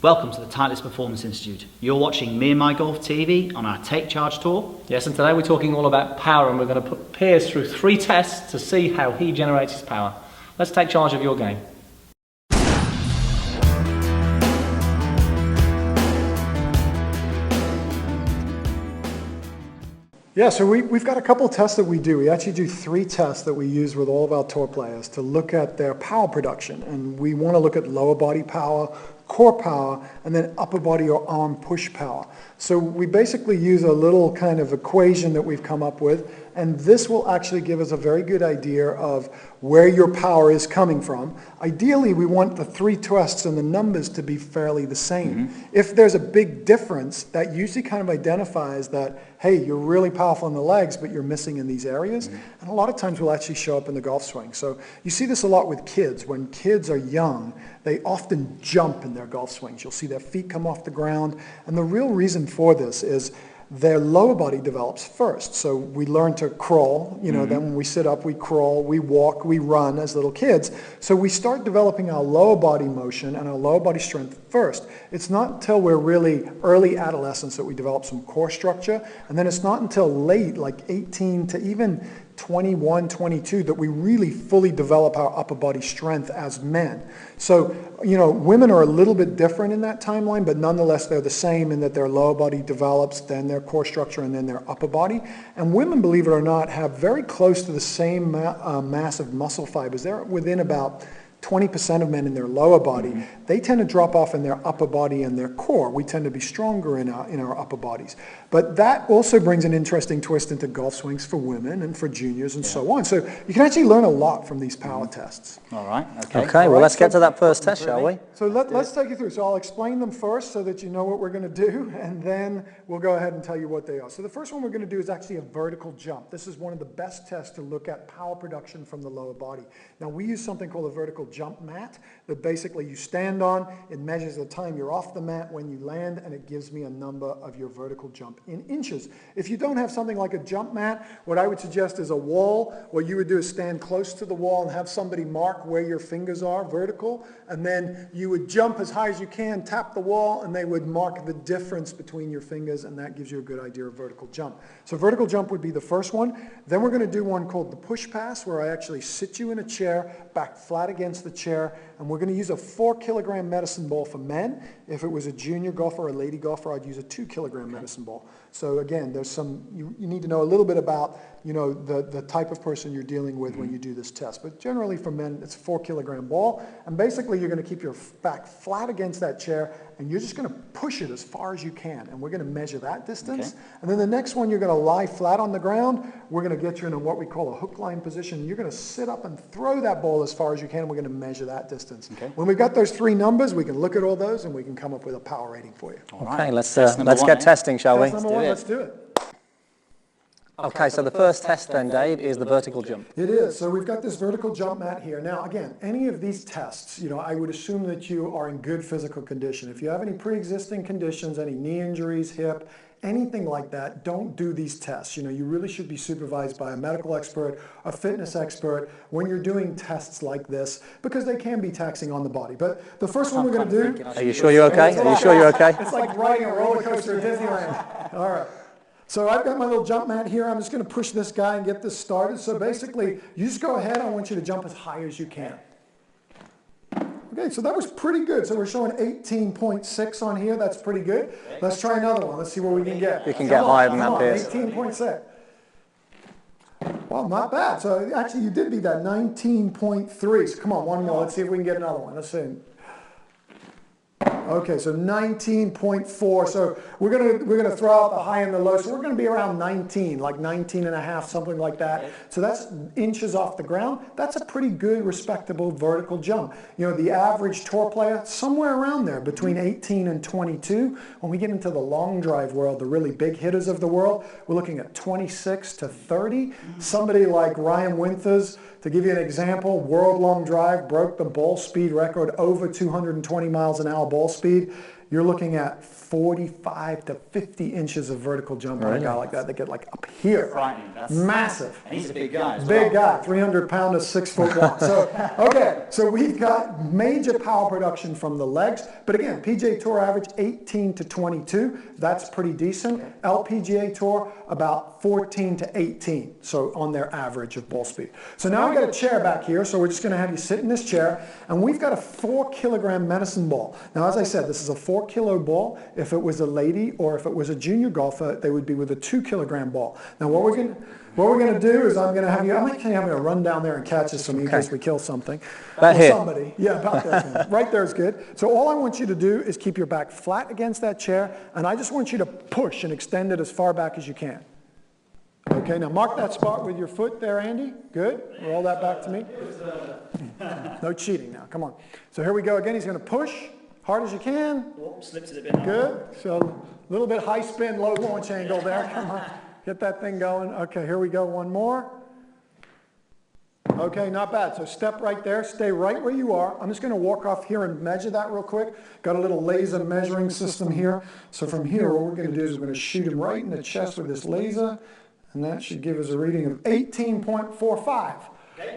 Welcome to the Titleist Performance Institute. You're watching Me and My Golf TV on our Take Charge tour. Yes, and today we're talking all about power, and we're going to put Piers through 3 tests to see how he generates his power. Let's take charge of your game. Yeah, so we've got a couple of tests that we do. We actually do 3 tests that we use with all of our tour players to look at their power production. And we want to look at lower body power, core power, and then upper body or arm push power. So we basically use a little kind of equation that we've come up with, and this will actually give us a very good idea of where your power is coming from. Ideally, we want the 3 tests and the numbers to be fairly the same. If there's a big difference, that usually kind of identifies that, hey, you're really powerful in the legs, but you're missing in these areas. And a lot of times will actually show up in the golf swing. So you see this a lot with kids. When kids are young, they often jump in their golf swings. You'll see their feet come off the ground. And the real reason for this is their lower body develops first. So we learn to crawl, then when we sit up, we crawl, we walk, we run as little kids. So we start developing our lower body motion and our lower body strength first. It's not until we're really early adolescence that we develop some core structure. And then it's not until late, like 18 to even 21, 22, that we really fully develop our upper body strength as men. So, women are a little bit different in that timeline, but nonetheless, they're the same in that their lower body develops, then their core structure, and then their upper body. And women, believe it or not, have very close to the same mass of muscle fibers. They're within about 20% of men in their lower body. They tend to drop off in their upper body and their core. We tend to be stronger in our upper bodies. But that also brings an interesting twist into golf swings for women and for juniors and so on. So you can actually learn a lot from these power tests. All right, Okay, well, let's get to that first test, shall we? So let's take you through. So I'll explain them first so that you know what we're going to do, and then we'll go ahead and tell you what they are. So the first one we're going to do is actually a vertical jump. This is one of the best tests to look at power production from the lower body. Now, we use something called a vertical jump mat that basically you stand on. It measures the time you're off the mat when you land, and it gives me a number of your vertical jump in inches. If you don't have something like a jump mat, what I would suggest is a wall. What you would do is stand close to the wall and have somebody mark where your fingers are vertical, and then you would jump as high as you can, tap the wall, and they would mark the difference between your fingers, and that gives you a good idea of vertical jump. So vertical jump would be the first one. Then we're going to do one called the push pass, where I actually sit you in a chair, back flat against the chair, and we're going to use a 4-kilogram medicine ball for men. If it was a junior golfer or a lady golfer, I'd use a 2-kilogram medicine ball. So again, there's some, you need to know a little bit about, the type of person you're dealing with when you do this test. But generally for men, it's a 4-kilogram ball. And basically you're going to keep your back flat against that chair, and you're just going to push it as far as you can. And we're going to measure that distance. And then the next one, you're going to lie flat on the ground. We're going to get you in what we call a hook line position. You're going to sit up and throw that ball as far as you can. And we're going to measure that distance. When we've got those 3 numbers, we can look at all those and we can come up with a power rating for you. Okay, let's get testing, shall we? Test number 1, let's do it. Okay, so the first test then, Dave, is the vertical jump. It is. So we've got this vertical jump mat here. Now, again, any of these tests, I would assume that you are in good physical condition. If you have any pre-existing conditions, any knee injuries, hip, anything like that, don't do these tests. You really should be supervised by a medical expert, a fitness expert when you're doing tests like this, because they can be taxing on the body. But the first one we're going to do... Are you sure you're okay? Are you sure you're okay? It's like riding a roller coaster at Disneyland. All right. So I've got my little jump mat here. I'm just going to push this guy and get this started. So basically, you just go ahead. I want you to jump as high as you can. Okay, so that was pretty good. So we're showing 18.6 on here. That's pretty good. Let's try another one. Let's see what we can get. You can get higher than that, Piers. 18.6. Well, not bad. So actually, you did beat that 19.3. So come on, one more. Let's see if we can get another one. Let's see. Okay, so 19.4. So we're gonna throw out the high and the low. So we're gonna be around 19, like 19 and a half, something like that. So that's inches off the ground. That's a pretty good, respectable vertical jump. The average tour player, somewhere around there, between 18 and 22. When we get into the long drive world, the really big hitters of the world, we're looking at 26 to 30. Somebody like Ryan Winters, to give you an example, World Long Drive broke the ball speed record over 220 miles an hour ball speed. you're looking at 45 to 50 inches of vertical jump on a guy like that. They get like up here. Frightening. That's Massive. And he's a big guy as Big well. guy, 300 pounder, 6 foot long. So, okay, so we've got major power production from the legs. But again, PGA Tour average 18 to 22. That's pretty decent. LPGA Tour about 14 to 18. So on their average of ball speed. So now we got a chair back here. So we're just going to have you sit in this chair. And we've got a 4 kilogram medicine ball. Now, as I said, this is a 4 kilo ball. If it was a lady or if it was a junior golfer, they would be with a 2 kilogram ball. Now, what we're going to do is I'm actually having a run down there and catch this from you in case we kill something. About Or here. somebody. Yeah, about there. Right there is good. So all I want you to do is keep your back flat against that chair, and I just want you to push and extend it as far back as you can. Okay, now mark that spot with your foot there, Andy. Good. Roll that back to me. No cheating now. Come on. So here we go again. He's going to push hard as you can. Oh, slips it a bit. Good. So a little bit high spin, low launch angle there. Come on. Get that thing going. Okay, here we go. One more. Okay, not bad. So step right there. Stay right where you are. I'm just going to walk off here and measure that real quick. Got a little laser measuring system here. So from here, what we're going to do is we're going to shoot him right in the chest with this laser. And that should give us a reading of 18.45.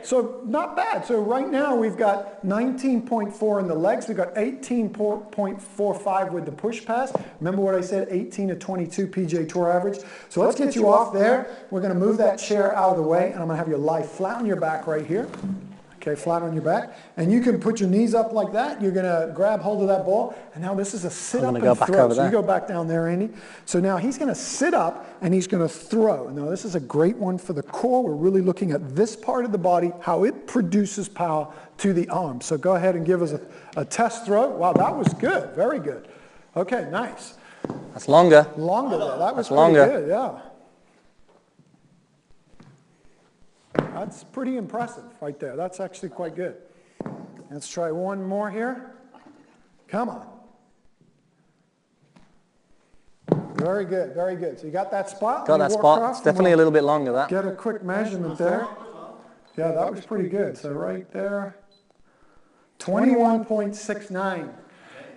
So not bad. So right now we've got 19.4 in the legs. We've got 18.45 with the push pass. Remember what I said, 18 to 22 PGA Tour average. So let's get you off there. We're going to move that chair out of the way, and I'm going to have you lie flat on your back right here. Okay, flat on your back. And you can put your knees up like that. You're going to grab hold of that ball. And now this is a sit-up and throw. So you go back down there, Andy. So now he's going to sit up and he's going to throw. Now this is a great one for the core. We're really looking at this part of the body, how it produces power to the arm. So go ahead and give us a test throw. Wow, that was good. Very good. Okay, nice. That's longer. Longer there. That was That's longer. pretty good, yeah. That's pretty impressive right there. That's actually quite good. Let's try one more here. Come on. Very good, very good. So you got that spot? Got that spot. It's definitely a little bit longer, that. Get a quick measurement there. Yeah, that was pretty good. So right there, 21.69.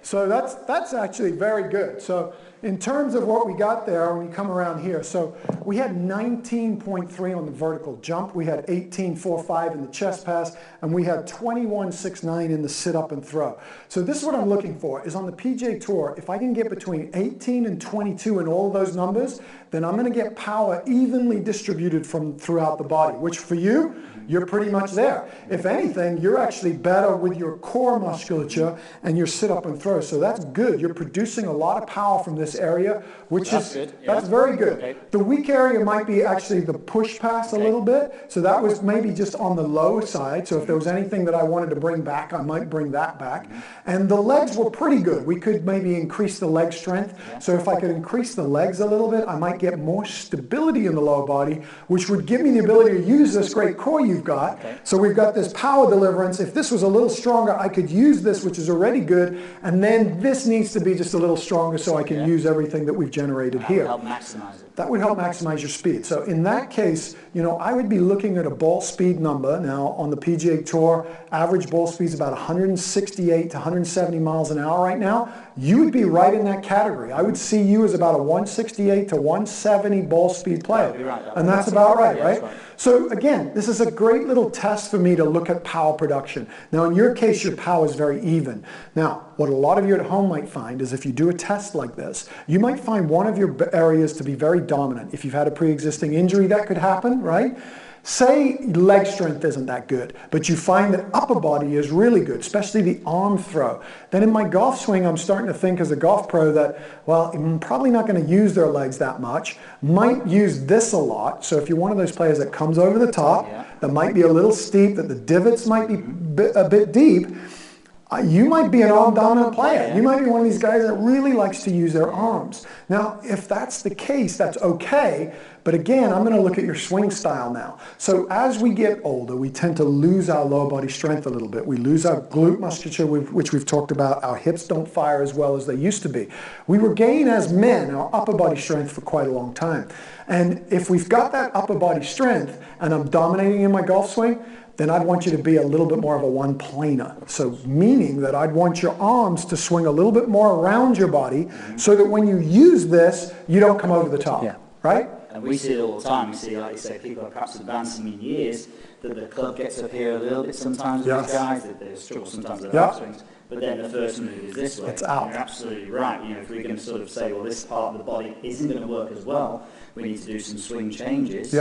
So that's actually very good. So in terms of what we got there when you come around here, so we had 19.3 on the vertical jump, we had 18.45 in the chest pass, and we had 21.69 in the sit-up and throw. So this is what I'm looking for, is on the PGA Tour, if I can get between 18 and 22 in all of those numbers, then I'm going to get power evenly distributed from throughout the body, which for you, you're pretty much there. If anything, you're actually better with your core musculature and your sit-up and throw. So that's good. You're producing a lot of power from this area, which That's is good. Yeah. that's very good. Okay. The weak area might be actually the push pass a little bit. So that was maybe just on the lower side. So if there was anything that I wanted to bring back, I might bring that back. And the legs were pretty good. We could maybe increase the leg strength. So if I could increase the legs a little bit, I might get more stability in the lower body, which would give me the ability to use this great core you've got. So we've got this power deliverance. If this was a little stronger, I could use this, which is already good. And then this needs to be just a little stronger so I can use everything that we've generated here. Help maximize it. That would help maximize your speed. So in that case, you know, I would be looking at a ball speed number. Now on the PGA Tour, average ball speed is about 168 to 170 miles an hour right now. You would be right in that category. I would see you as about a 168 to 170 ball speed player. You're right. And that's about right, Yeah, right? that's right. So again, this is a great little test for me to look at power production. Now in your case, your power is very even. Now, what a lot of you at home might find is if you do a test like this, you might find one of your areas to be very dominant. If you've had a pre-existing injury, that could happen, right? Say leg strength isn't that good, but you find that upper body is really good, especially the arm throw. Then in my golf swing, I'm starting to think as a golf pro that, well, I'm probably not going to use their legs that much. Might use this a lot. So if you're one of those players that comes over the top, that might be a little steep, that the divots might be a bit deep, you might be an arm dominant player. You might be one of these guys that really likes to use their arms. Now, if that's the case, that's okay, But again, I'm going to look at your swing style now. So as we get older, we tend to lose our lower body strength a little bit. We lose our glute musculature, which we've talked about. Our hips don't fire as well as they used to be. We regain as men our upper body strength for quite a long time. And if we've got that upper body strength and I'm dominating in my golf swing, then I'd want you to be a little bit more of a one-planer. So meaning that I'd want your arms to swing a little bit more around your body so that when you use this, you don't come over the top, right? And we see it all the time. We see, like you say, people are perhaps advancing in years, that the club gets up here a little bit sometimes with these guys, that they struggle sometimes with their swings. But then the first move is this way. It's out. You're absolutely right. You know, if we're going to sort of say, well, this part of the body isn't going to work as well, we need to do some swing changes.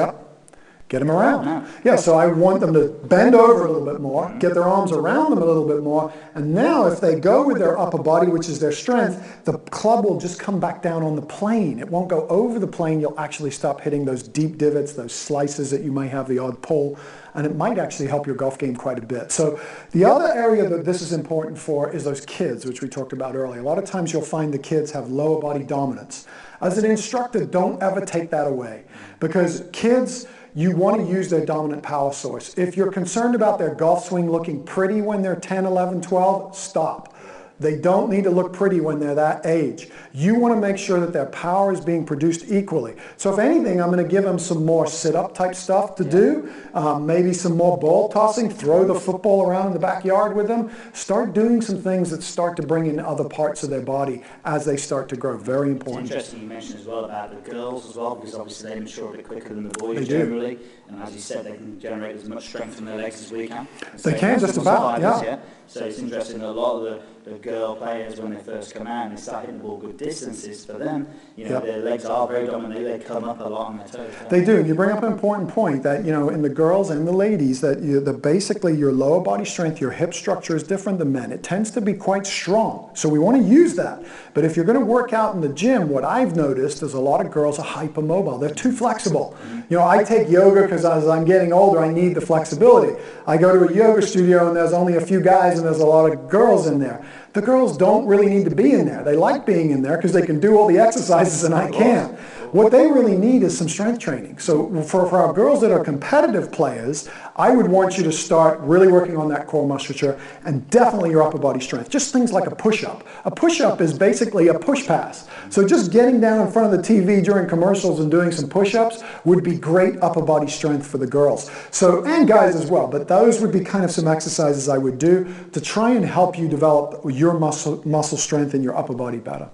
Get them around. Yeah, so I want them to bend over a little bit more, get their arms around them a little bit more, and now if they go with their upper body, which is their strength, the club will just come back down on the plane. It won't go over the plane. You'll actually stop hitting those deep divots, those slices that you may have the odd pull, and it might actually help your golf game quite a bit. So the other area that this is important for is those kids, which we talked about earlier. A lot of times you'll find the kids have lower body dominance. As an instructor, don't ever take that away, because kids, you want to use their dominant power source. If you're concerned about their golf swing looking pretty when they're 10, 11, 12, stop. They don't need to look pretty when they're that age. You want to make sure that their power is being produced equally. So if anything, I'm going to give them some more sit-up type stuff to do, maybe some more ball tossing, throw the football around in the backyard with them. Start doing some things that start to bring in other parts of their body as they start to grow. Very important. It's interesting you mentioned as well about the girls as well, because obviously they mature a bit quicker than the boys generally. And as you said, they can generate as much strength from their legs as we can. They can just about, yeah. So it's interesting, a lot of the girl players, when they first come out and they start hitting the ball good distances, for them, you know, their legs are very dominant, they come up a lot on their toes. They do. You bring up an important point that, you know, in the girls and the ladies, that basically your lower body strength, your hip structure is different than men. It tends to be quite strong. So we want to use that. But if you're going to work out in the gym, what I've noticed is a lot of girls are hypermobile. They're too flexible. You know, I take yoga because as I'm getting older, I need the flexibility. I go to a yoga studio and there's only a few guys and there's a lot of girls in there. The girls don't really need to be in there. They like being in there because they can do all the exercises and I can't. What they really need is some strength training. So for our girls that are competitive players, I would want you to start really working on that core musculature and definitely your upper body strength. Just things like a push-up. A push-up is basically a push pass. So just getting down in front of the TV during commercials and doing some push-ups would be great upper body strength for the girls. So, and guys as well, but those would be kind of some exercises I would do to try and help you develop your muscle strength in your upper body better.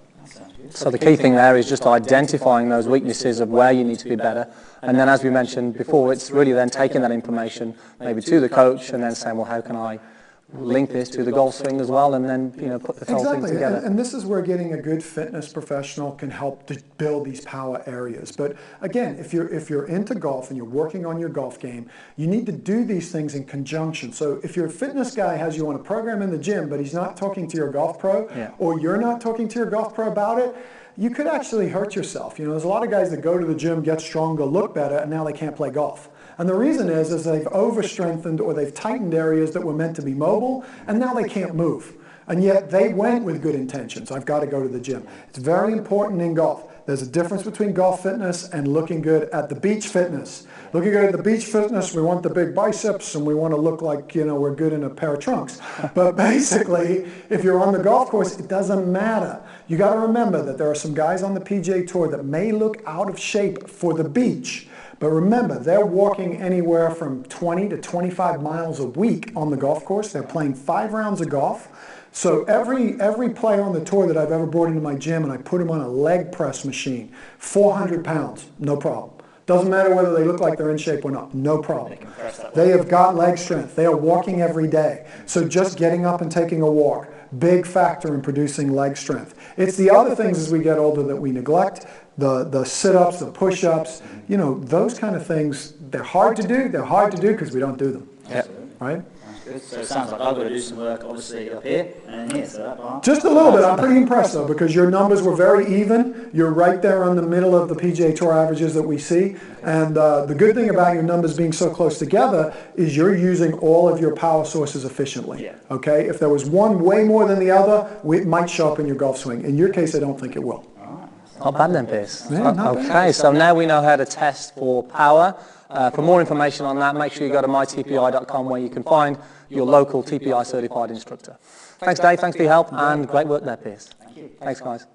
So the key thing there is just identifying those weaknesses of where you need to be better. And then, as we mentioned before, it's really then taking that information maybe to the coach and then saying, well, how can I link this to the golf swing as well, and then, you know, put the whole thing together. And this is where getting a good fitness professional can help to build these power areas. But again, if you're into golf and you're working on your golf game, you need to do these things in conjunction. So if your fitness guy has you on a program in the gym, but he's not talking to your golf pro, or you're not talking to your golf pro about it, you could actually hurt yourself. You know, there's a lot of guys that go to the gym, get stronger, look better, and now they can't play golf. And the reason is they've over-strengthened or they've tightened areas that were meant to be mobile, and now they can't move. And yet they went with good intentions. I've got to go to the gym. It's very important in golf. There's a difference between golf fitness and looking good at the beach fitness. Looking good at the beach fitness, we want the big biceps and we want to look like, you know, we're good in a pair of trunks. But basically, if you're on the golf course, it doesn't matter. You got to remember that there are some guys on the PGA Tour that may look out of shape for the beach. But remember, they're walking anywhere from 20 to 25 miles a week on the golf course. They're playing 5 rounds of golf. So every player on the tour that I've ever brought into my gym and I put them on a leg press machine, 400 pounds, no problem. Doesn't matter whether they look like they're in shape or not, no problem. They have got leg strength. They are walking every day. So just getting up and taking a walk, big factor in producing leg strength. It's the other things as we get older that we neglect, the sit-ups, the push-ups, you know, those kind of things, they're hard to do. They're hard to do because we don't do them. Yep. Right? Good. So it sounds like I've got to do some work, obviously, up here and here, so that part. Just a little bit. I'm pretty impressed, though, because your numbers were very even. You're right there on the middle of the PGA Tour averages that we see. And the good thing about your numbers being so close together is you're using all of your power sources efficiently. Yeah. Okay? If there was one way more than the other, it might show up in your golf swing. In your case, I don't think it will. Not bad then, Piers. Yeah, not Okay, bad. so now we know how to test for power. For more information on that, make sure you go to mytpi.com where you can find your local TPI certified instructor. Thanks, Dave. Thanks for your help, and great work there, Piers. Thank you. Thanks, guys.